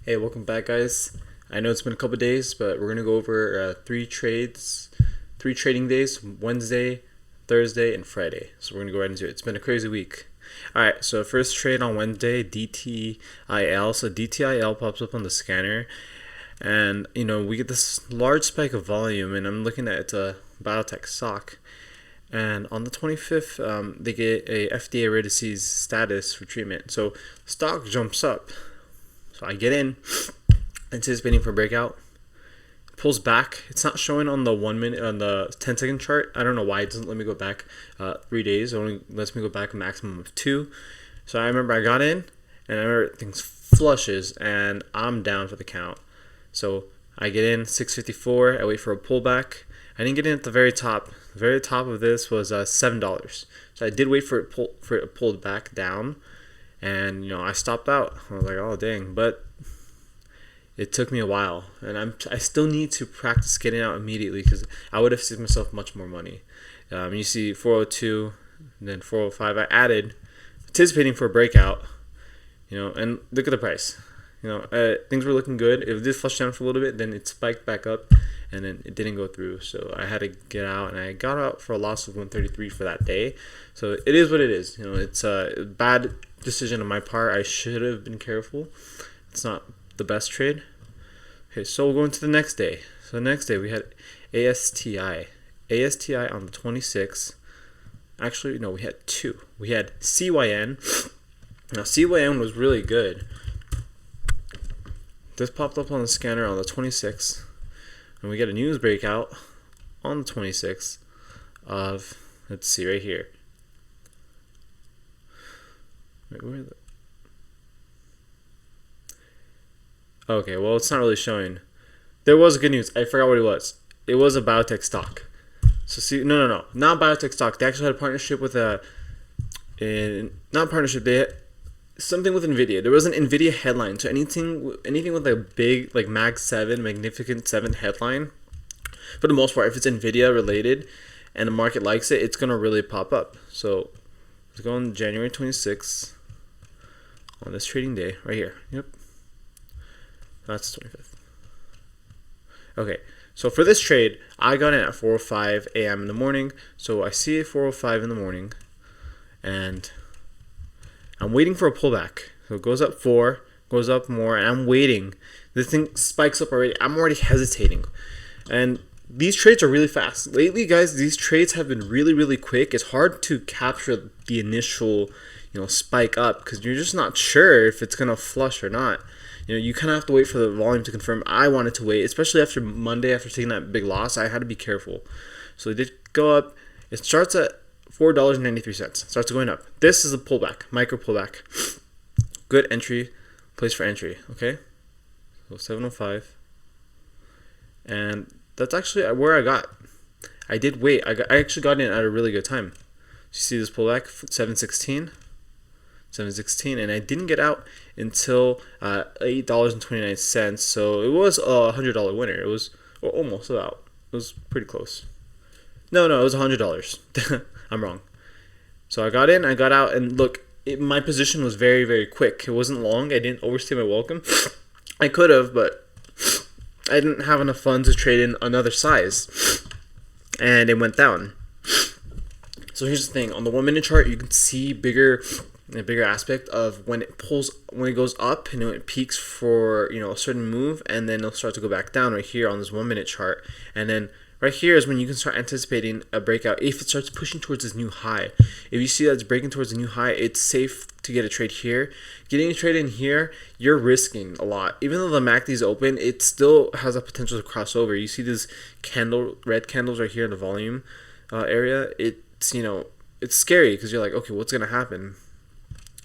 Hey, welcome back, guys. I know it's been a couple days, but we're gonna go over three trading days: Wednesday, Thursday, and Friday. So we're gonna go right into it. It's been a crazy week. All right, so first trade on Wednesday, DTIL. So DTIL pops up on the scanner, and we get this large spike of volume, and I'm looking at it's a biotech stock. And on the 25th, they get a FDA rare disease status for treatment. So stock jumps up. So I get in, anticipating for breakout. Pulls back. It's not showing on the 1 minute on the 10-second chart. I don't know why it doesn't let me go back 3 days. It only lets me go back a maximum of 2. So I remember I got in, and I remember things flushes, and I'm down for the count. So I get in 6:54. I wait for a pullback. I didn't get in at the very top. The very top of this was $7. So I did wait for it pulled back down, and I stopped out. I was like, oh dang, but it took me a while, and I still need to practice getting out immediately because I would have saved myself much more money. You see 402, and then 405. I added, anticipating for a breakout. And look at the price. Things were looking good. It did flush down for a little bit, then it spiked back up, and then it didn't go through. So I had to get out, and I got out for a loss of 133 for that day. So it is what it is. It's a bad decision on my part. I should have been careful. It's not the best trade. Okay, so we'll go into the next day. So the next day we had ASTI. ASTI on the 26th. Actually, no, we had two. We had CYN. Now CYN was really good. This popped up on the scanner on the 26th, and we get a news breakout on the 26th of, let's see right here. Wait, where is it? Okay, well, it's not really showing. There was good news. I forgot what it was. It was a biotech stock. So see, no, not biotech stock. They actually had a partnership with not partnership. They had something with Nvidia. There was an Nvidia headline. So anything with a big like Mag 7, Magnificent 7 headline, for the most part, if it's Nvidia related and the market likes it, it's gonna really pop up. So let's go on January 26th on this trading day right here. Yep. That's the 25th. Okay, so for this trade, I got in at 4:05 a.m. in the morning. So I see it 4:05 in the morning, and I'm waiting for a pullback. So it goes up 4, goes up more, and I'm waiting. This thing spikes up already. I'm already hesitating. And these trades are really fast. Lately, guys, these trades have been really, really quick. It's hard to capture the initial, spike up because you're just not sure if it's going to flush or not. You kind of have to wait for the volume to confirm. I wanted to wait, especially after Monday, after taking that big loss. I had to be careful. So it did go up. It starts at $4.93. Starts going up. This is a pullback, micro pullback. Good entry, place for entry. Okay, so 705, and that's actually where I got. I did wait. I actually got in at a really good time. You see this pullback, 716, and I didn't get out until $8.29. So it was a $100 winner. It was almost about. It was pretty close. No, it was $100. I'm wrong. So I got in, I got out, and look, my position was very, very quick. It wasn't long. I didn't overstay my welcome. I could have, but I didn't have enough funds to trade in another size, and it went down. So here's the thing: on the 1 minute chart, you can see a bigger aspect of when it goes up and it peaks for a certain move, and then it'll start to go back down right here on this 1 minute chart, and then right here is when you can start anticipating a breakout if it starts pushing towards this new high. If you see that it's breaking towards a new high, it's safe to get a trade here. Getting a trade in here, you're risking a lot. Even though the MACD is open, it still has a potential to cross over. You see these red candles right here in the volume area. It's it's scary because you're like, okay, what's gonna happen?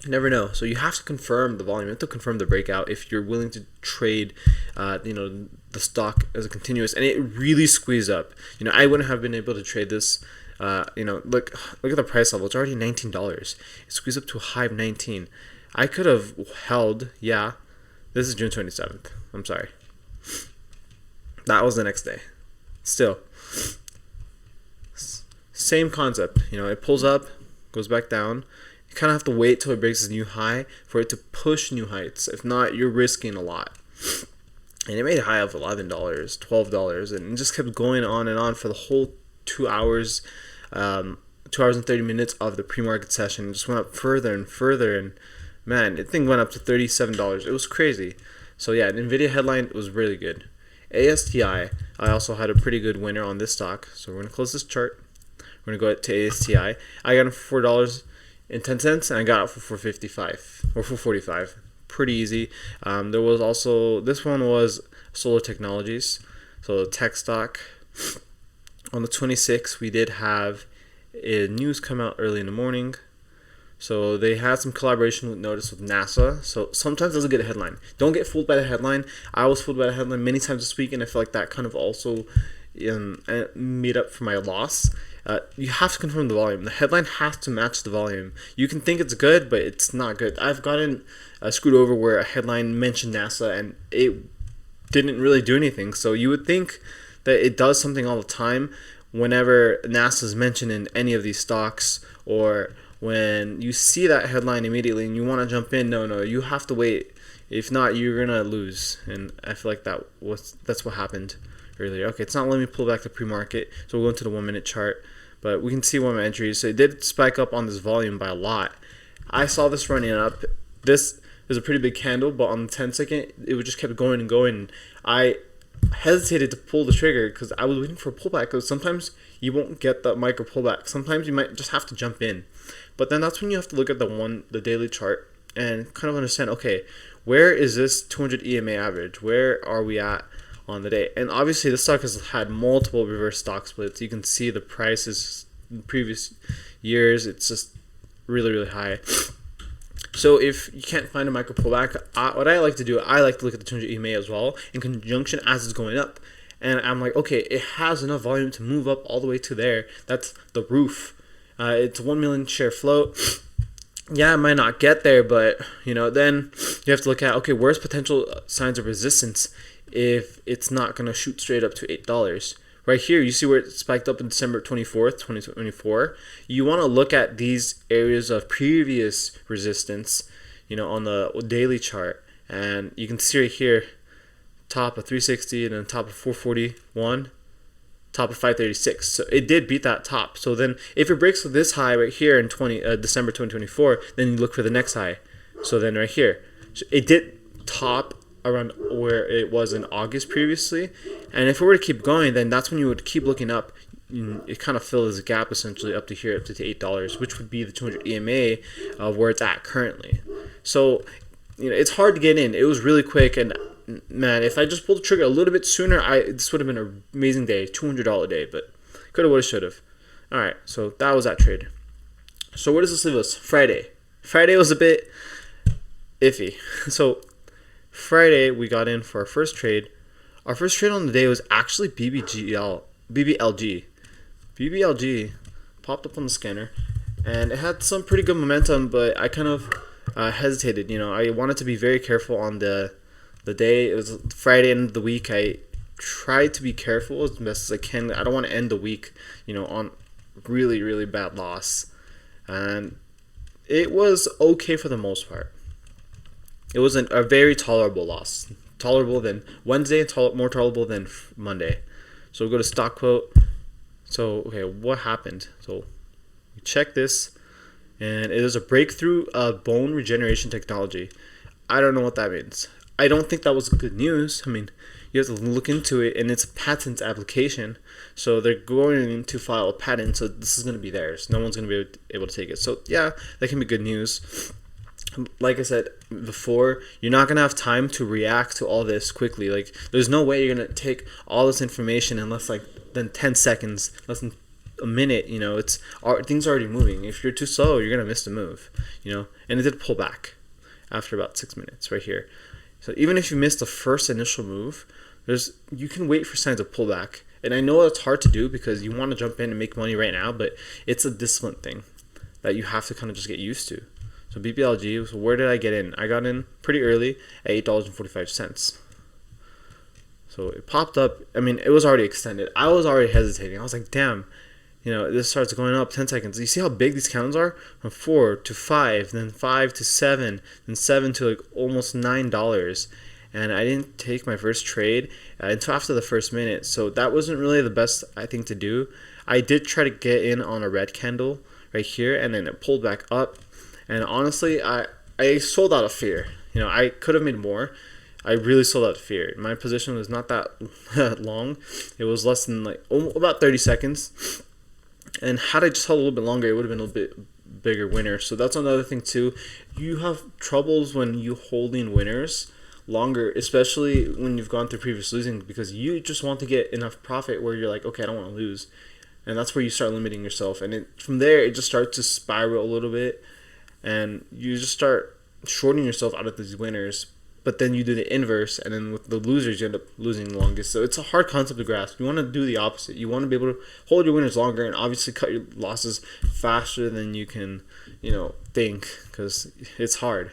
You never know. So you have to confirm the volume. You have to confirm the breakout if you're willing to trade, the stock as a continuous. And it really squeezed up. I wouldn't have been able to trade this. Look at the price level. It's already $19. It squeezed up to a high of 19. I could have held. Yeah, this is June 27th. I'm sorry. That was the next day. Still, same concept. It pulls up, goes back down. You kind of have to wait till it breaks a new high for it to push new heights. If not, you're risking a lot. and it made a high of $11, $12, and it just kept going on and on for the whole 2 hours, 2 hours and 30 minutes of the pre-market session. It just went up further and further, and man, it thing went up to $37. It was crazy. So yeah, the Nvidia headline was really good. ASTI, I also had a pretty good winner on this stock. So we're gonna close this chart. We're gonna go to ASTI. I got it for $4.10, and I got it for $4.55 or $4.45. Pretty easy. There was also, this one was Solar Technologies, so tech stock. On the 26th, we did have news come out early in the morning. So they had some collaboration with NASA. So sometimes that's a good headline. Don't get fooled by the headline. I was fooled by the headline many times this week, and I feel like that kind of also made up for my loss. You have to confirm the volume. The headline has to match the volume. You can think it's good, but it's not good. I've gotten screwed over where a headline mentioned NASA and it didn't really do anything. So you would think that it does something all the time whenever NASA is mentioned in any of these stocks, or when you see that headline immediately and you want to jump in. No, you have to wait. If not, you're gonna lose. And I feel like that's what happened earlier. Okay, it's not letting me pull back the pre-market, so we'll go into the 1 minute chart. But we can see one of my entries. So it did spike up on this volume by a lot. I saw this running up. This is a pretty big candle, but on the 10-second, it just kept going and going. I hesitated to pull the trigger because I was waiting for a pullback, because sometimes you won't get that micro pullback. Sometimes you might just have to jump in. But then that's when you have to look at the daily chart and kind of understand, okay, where is this 200 EMA average? Where are we at on the day? And obviously the stock has had multiple reverse stock splits. You can see the prices in previous years. It's just really, really high. So if you can't find a micro pullback, what I like to do, I like to look at the 200 EMA as well in conjunction as it's going up. And I'm like, okay, it has enough volume to move up all the way to there. That's the roof. It's a 1 million share float. Yeah, it might not get there, but then you have to look at, okay, where's potential signs of resistance if it's not going to shoot straight up to $8. Right here, you see where it spiked up in December 24th, 2024. You want to look at these areas of previous resistance, on the daily chart. And you can see right here, top of 360 and then top of 441, top of 536. So it did beat that top. So then if it breaks this high right here in December 2024, then you look for the next high. So then right here, so it did top around where it was in August previously, and if it were to keep going, then that's when you would keep looking up. It kind of fills a gap essentially up to here, up to $8, which would be the 200 EMA of where it's at currently. So it's hard to get in. It was really quick, and man, if I just pulled the trigger a little bit sooner, this would have been an amazing day, $200 day, but coulda, woulda, shoulda. All right, so that was that trade. So where does this leave us? Friday was a bit iffy. So Friday, we got in for our first trade. Our first trade on the day was actually BBLG. BBLG popped up on the scanner, and it had some pretty good momentum, but I kind of hesitated. I wanted to be very careful on the day. It was Friday end of the week. I tried to be careful as best as I can. I don't want to end the week, on really, really bad loss. And it was okay for the most part. It was a very tolerable loss. Tolerable than Wednesday, more tolerable than Monday. So we'll go to stock quote. So, okay, what happened? So we check this, and it is a breakthrough of bone regeneration technology. I don't know what that means. I don't think that was good news. I mean, you have to look into it, and it's a patent application. So they're going to file a patent, so this is going to be theirs. No one's going to be able to take it. So, yeah, that can be good news. Like I said before, you're not going to have time to react to all this quickly. Like, there's no way you're going to take all this information in less than 10 seconds, less than a minute. Things are already moving. If you're too slow, you're going to miss the move, and it did pull back after about 6 minutes right here. So even if you miss the first initial move, you can wait for signs of pullback. And I know it's hard to do because you want to jump in and make money right now, but it's a discipline thing that you have to kind of just get used to. So BBLG, so where did I get in? I got in pretty early at $8.45. So it popped up. I mean, it was already extended. I was already hesitating. I was like, damn, this starts going up 10 seconds. You see how big these candles are? From 4 to 5, then 5 to 7, then 7 to almost $9. and I didn't take my first trade until after the first minute. So that wasn't really the best, I think, to do. I did try to get in on a red candle right here, and then it pulled back up. And honestly, I sold out of fear. I could have made more. I really sold out of fear. My position was not that long. It was less than about 30 seconds. And had I just held a little bit longer, it would have been a little bit bigger winner. So that's another thing too. You have troubles when you holding winners longer, especially when you've gone through previous losing, because you just want to get enough profit where you're like, okay, I don't want to lose. And that's where you start limiting yourself. And from there, it just starts to spiral a little bit. And you just start shorting yourself out of these winners. But then you do the inverse, and then with the losers, you end up losing the longest. So it's a hard concept to grasp. You want to do the opposite. You want to be able to hold your winners longer and obviously cut your losses faster than you can, think, because it's hard,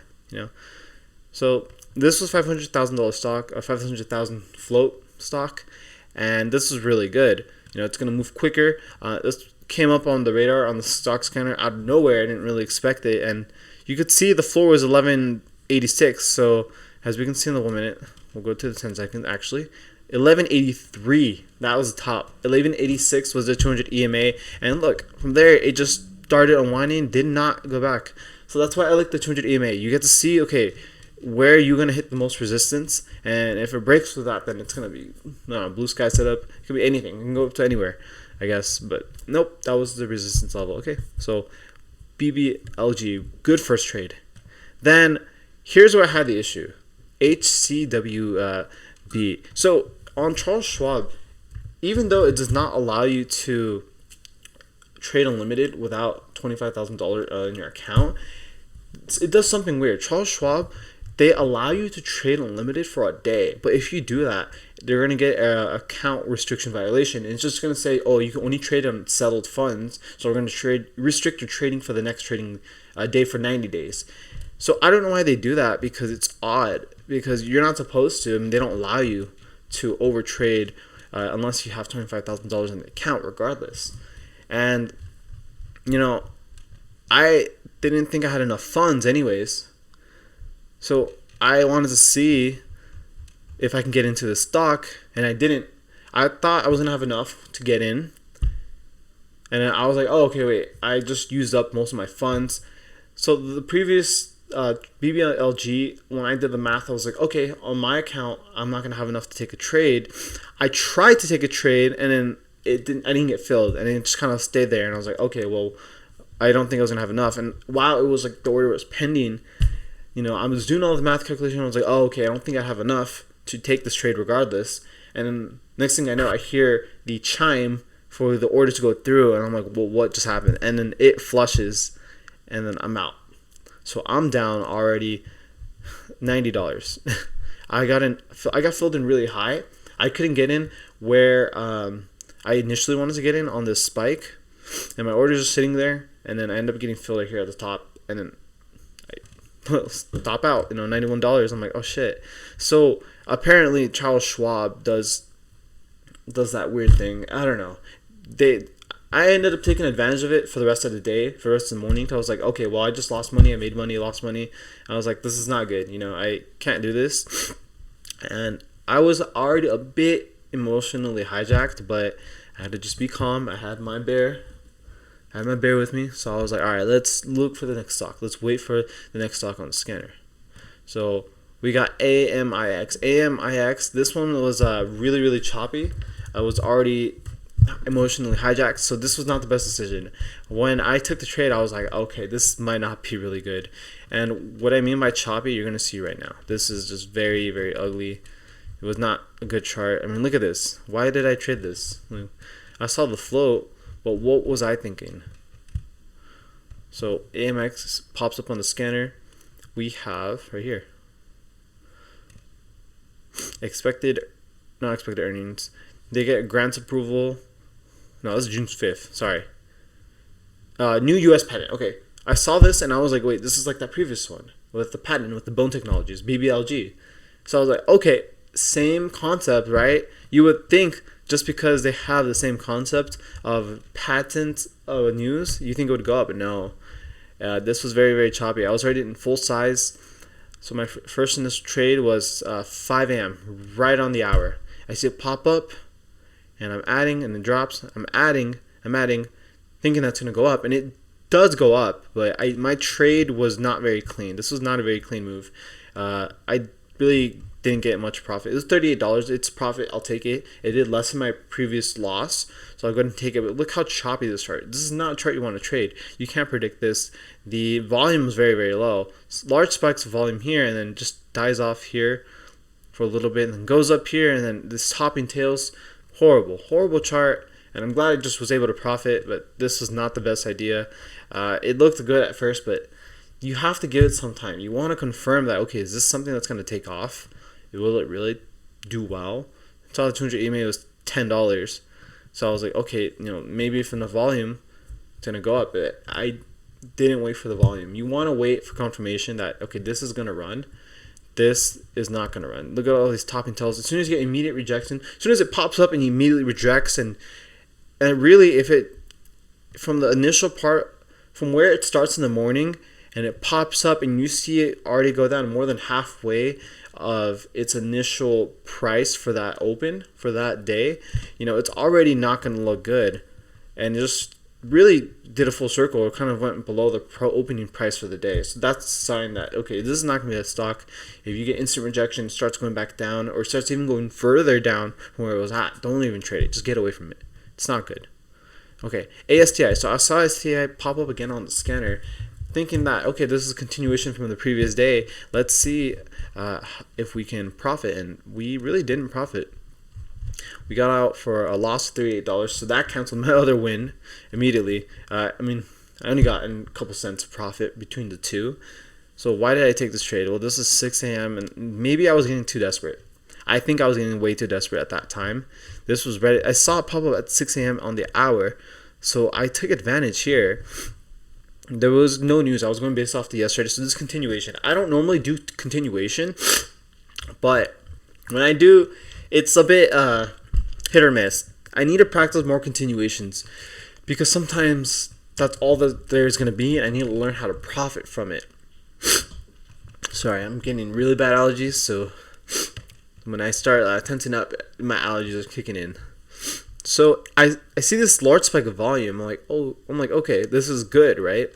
So this was $500,000 stock, a $500,000 float stock, and this was really good. It's going to move quicker. This came up on the radar on the stock scanner out of nowhere. I didn't really expect it, and you could see the floor was 1186. So as we can see in the 1 minute, we'll go to the 10 seconds actually. 1183, that was the top. 1186 was the 200 EMA, and look, from there it just started unwinding, did not go back. So that's why I like the 200 EMA. You get to see, okay, where you're going to hit the most resistance, and if it breaks with that, then it's going to be blue sky setup. It could be anything. It can go up to anywhere, I guess, but nope, that was the resistance level. Okay, so BBLG, good first trade. Then here's where I had the issue. HCWB. So on Charles Schwab, even though it does not allow you to trade unlimited without $25,000 in your account, it does something weird. Charles Schwab, they allow you to trade unlimited for a day, but if you do that, they're going to get an account restriction violation. And it's just going to say, oh, you can only trade on settled funds, so we're going to restrict your trading for the next trading day for 90 days. So I don't know why they do that, because it's odd, because you're not supposed to. I mean, they don't allow you to overtrade unless you have $25,000 in the account regardless. And, I didn't think I had enough funds anyways. So I wanted to see if I can get into the stock, and I didn't. I thought I was going to have enough to get in. And then I was like, oh, okay, wait. I just used up most of my funds. So the previous BBLG, when I did the math, I was like, okay, on my account, I'm not going to have enough to take a trade. I tried to take a trade, and then I didn't get filled, and it just kind of stayed there. And I was like, okay, well, I don't think I was going to have enough. And while it was like the order was pending, I was doing all the math calculation. I was like, oh, okay, I don't think I have enough to take this trade regardless. And then next thing I know, I hear the chime for the order to go through, and I'm like, well, what just happened? And then it flushes, and then I'm out. So I'm down already $90. I got filled in really high. I couldn't get in where I initially wanted to get in on this spike, and my orders are sitting there, and then I end up getting filled right here at the top, and then I stop out, $91. I'm like, oh shit. So apparently Charles Schwab does that weird thing. I don't know. I ended up taking advantage of it for the rest of the day, for the rest of the morning. So I was like, okay, well, I just lost money. I made money, lost money. I was like, this is not good. I can't do this. And I was already a bit emotionally hijacked, but I had to just be calm. I had my bear with me. So I was like, all right, let's look for the next stock. Let's wait for the next stock on the scanner. So we got AMIX. AMIX, this one was really, really choppy. I was already emotionally hijacked, so this was not the best decision. When I took the trade, I was like, okay, this might not be really good. And what I mean by choppy, you're going to see right now. This is just very, very ugly. It was not a good chart. I mean, look at this. Why did I trade this? I saw the float, but what was I thinking? So AMX pops up on the scanner. We have right here not expected earnings. They get grants approval. No, this is June 5th. Sorry. New U.S. patent. Okay. I saw this and I was like, wait, this is like that previous one with the patent, with the bone technologies, BBLG. So I was like, okay, same concept, right? You would think just because they have the same concept of patent news, you think it would go up, but no. This was very, very choppy. I was already in full size. So my first initial trade was 5 a.m. right on the hour. I see it pop up, and I'm adding, and it drops. I'm adding, thinking that's gonna go up, and it does go up. But my trade was not very clean. This was not a very clean move. I really didn't get much profit. It was $38. It's profit. I'll take it. It did less than my previous loss, so I'll go ahead and take it. But look how choppy this chart. This is not a chart you want to trade. You can't predict this. The volume is very, very low. Large spikes of volume here, and then just dies off here for a little bit, and then goes up here, and then this topping tails. Horrible chart. And I'm glad I just was able to profit, but this was not the best idea. It looked good at first, but you have to give it some time. You want to confirm that, okay, is this something that's going to take off? Will it really do well? I saw the 200 EMA was $10. So I was like, okay, maybe if in the volume, it's going to go up. But I didn't wait for the volume. You want to wait for confirmation that, okay, this is going to run. This is not going to run. Look at all these topping tails. As soon as you get immediate rejection, as soon as it pops up and you immediately rejects, and really, if it, from the initial part, from where it starts in the morning, and it pops up and you see it already go down more than halfway of its initial price for that open for that day, it's already not going to look good, and just really did a full circle. It kind of went below the opening price for the day. So that's a sign that, okay, this is not going to be a stock. If you get instant rejection, it starts going back down, or starts even going further down from where it was at, don't even trade it. Just get away from it. It's not good. Okay, ASTI. So I saw STI pop up again on the scanner, thinking that, okay, this is a continuation from the previous day. Let's see if we can profit. And we really didn't profit. We got out for a loss of $38, so that canceled my other win immediately. I only got a couple cents of profit between the two. So why did I take this trade? Well, this is 6 a.m. and maybe I was getting too desperate. I think I was getting way too desperate at that time. This was ready. I saw it pop up at 6 a.m. on the hour, so I took advantage here. There was no news. I was going based off the yesterday, so this is continuation. I don't normally do continuation, but when I do, it's a bit hit or miss. I need to practice more continuations because sometimes that's all that there's going to be, and I need to learn how to profit from it. Sorry, I'm getting really bad allergies, so when I start tensing up, my allergies are kicking in. So I see this large spike of volume. I'm like, okay, this is good, right?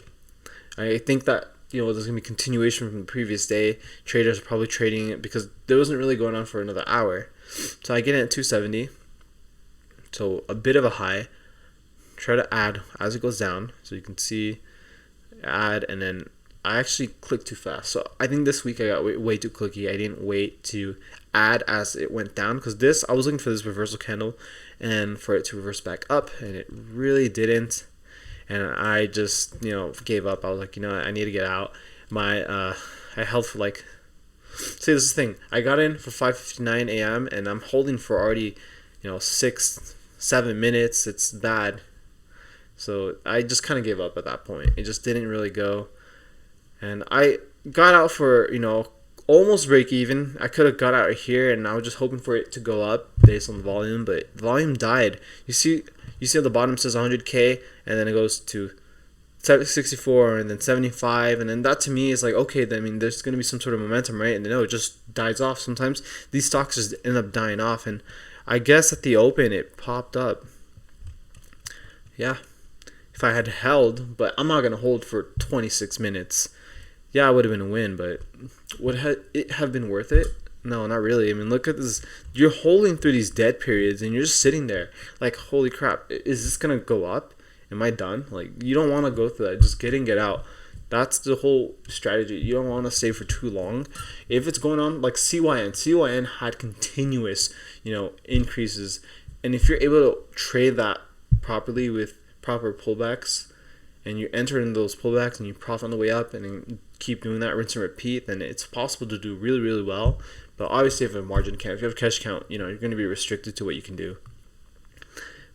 I think that there's gonna be continuation from the previous day. Traders are probably trading it because there wasn't really going on for another hour. So I get in at 270. So a bit of a high. Try to add as it goes down. So you can see add, and then I actually clicked too fast. So I think this week I got way too clicky. I didn't wait to add as it went down, because I was looking for this reversal candle and for it to reverse back up, and it really didn't. And I just gave up. I was like, I need to get out. I held for see, this is the thing. I got in for 5:59 a.m. and I'm holding for already 6-7 minutes. It's bad. So I just kind of gave up at that point. It just didn't really go. And I got out for, almost break even. I could have got out here, and I was just hoping for it to go up based on the volume, but the volume died. You see at the bottom it says 100K, and then it goes to 64, and then 75, and then that to me is like, okay, there's going to be some sort of momentum, right? And then it just dies off. Sometimes these stocks just end up dying off, and I guess at the open it popped up. Yeah. If I had held, but I'm not going to hold for 26 minutes. Yeah, it would have been a win, but would it have been worth it? No, not really. Look at this. You're holding through these dead periods, and you're just sitting there like, holy crap, is this going to go up? Am I done? You don't want to go through that. Just get out. That's the whole strategy. You don't want to stay for too long. If it's going on, like CYN had continuous, increases. And if you're able to trade that properly with proper pullbacks, and you enter in those pullbacks and you profit on the way up, and then keep doing that, rinse and repeat, then it's possible to do really, really well. But obviously, if you have a margin count, if you have a cash count, you're going to be restricted to what you can do.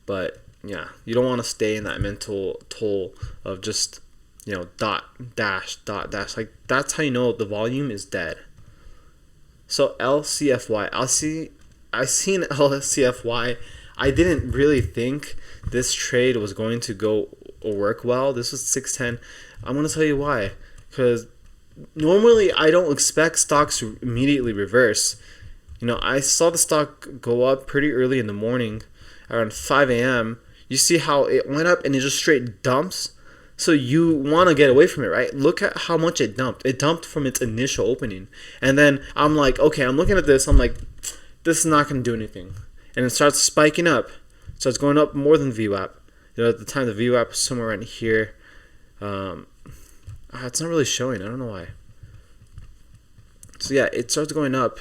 But yeah, you don't want to stay in that mental toll of just dot dash. That's how you know the volume is dead. So LCFY, I seen LCFY. I didn't really think this trade was going to go or work well. This was 610. I'm going to tell you why. Because normally I don't expect stocks to immediately reverse. I saw the stock go up pretty early in the morning, around 5 a.m. You see how it went up and it just straight dumps? So you want to get away from it, right? Look at how much it dumped. It dumped from its initial opening. And then I'm like, okay, I'm looking at this. I'm like, this is not going to do anything. And it starts spiking up. So it's going up more than VWAP. At the time, the VWAP was somewhere around here. It's not really showing. I don't know why. So yeah, it starts going up.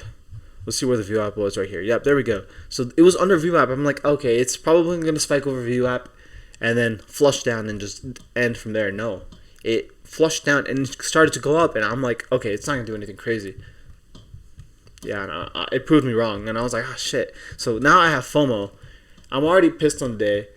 Let's see where the VWAP was right here. Yep, there we go. So it was under VWAP. I'm like, okay, it's probably going to spike over VWAP and then flush down and just end from there. No, it flushed down and started to go up, and I'm like, okay, it's not going to do anything crazy. Yeah, no, it proved me wrong, and I was like, oh, shit. So now I have FOMO. I'm already pissed on the day.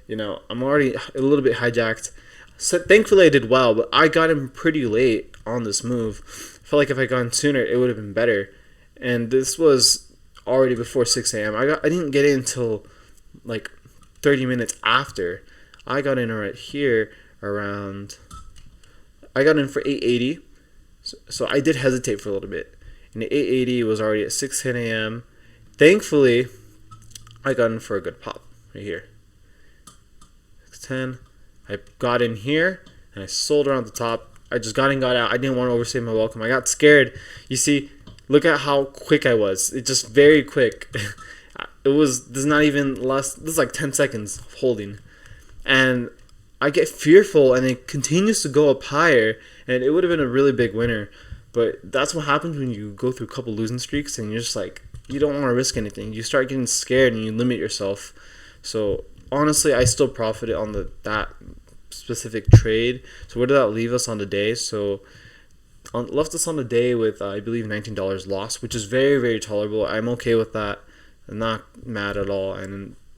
I'm already a little bit hijacked. So thankfully I did well, but I got in pretty late on this move. I felt like if I got in sooner, it would have been better. And this was already before 6 a.m. I didn't get in until like 30 minutes after. I got in right here around. I got in for 8:80, so I did hesitate for a little bit. And the 8:80 was already at 6:10 a.m. Thankfully, I got in for a good pop right here. 6:10. I got in here and I sold around the top. I just got in, got out. I didn't want to overstay my welcome. I got scared. You see, look at how quick I was. It's just very quick. This is not even less. This is like 10 seconds holding. And I get fearful and it continues to go up higher. And it would have been a really big winner. But that's what happens when you go through a couple losing streaks and you're just like, you don't want to risk anything. You start getting scared and you limit yourself. So honestly, I still profited on that specific trade. So where did that leave us on the day? So left us on the day with I believe $19 loss, which is very, very tolerable. I'm okay with that. I'm not mad at all.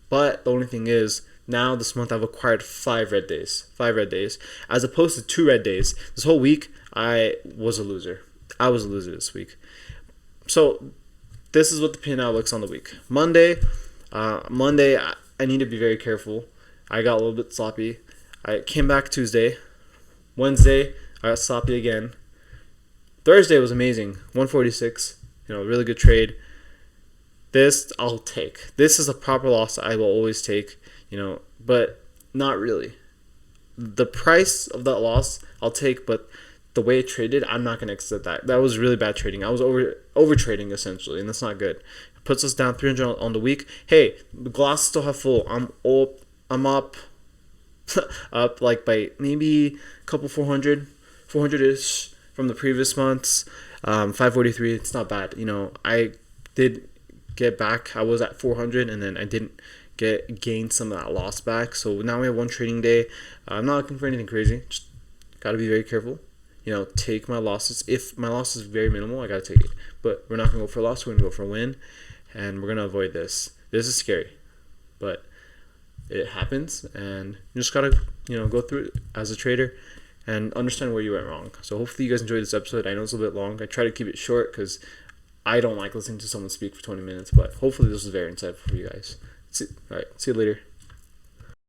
But the only thing is, now this month I've acquired 5 red days, as opposed to 2 red days. This whole week I was a loser. I was a loser this week. So this is what the P&L looks on the week. Monday, I need to be very careful. I got a little bit sloppy. I came back Tuesday. Wednesday, I got sloppy again. Thursday was amazing. 146. Really good trade. This I'll take. This is a proper loss I will always take. But not really. The price of that loss I'll take, but the way it traded, I'm not going to accept that. That was really bad trading. I was over trading essentially, and that's not good. It puts us down 300 on the week. Hey, the glass still half full. I'm up up like by maybe a couple 400-ish from the previous months. 543. It's not bad. I did get back. I was at 400, and then I didn't gain some of that loss back. So now we have one trading day. I'm not looking for anything crazy. Just gotta be very careful. Take my losses. If my loss is very minimal, I gotta take it. But we're not gonna go for a loss. We're gonna go for a win, and we're gonna avoid this. This is scary, but it happens, and you just gotta go through it as a trader and understand where you went wrong. So hopefully you guys enjoyed this episode. I know it's a bit long. I try to keep it short because I don't like listening to someone speak for 20 minutes, but hopefully this was very insightful for you guys. All right, see you later.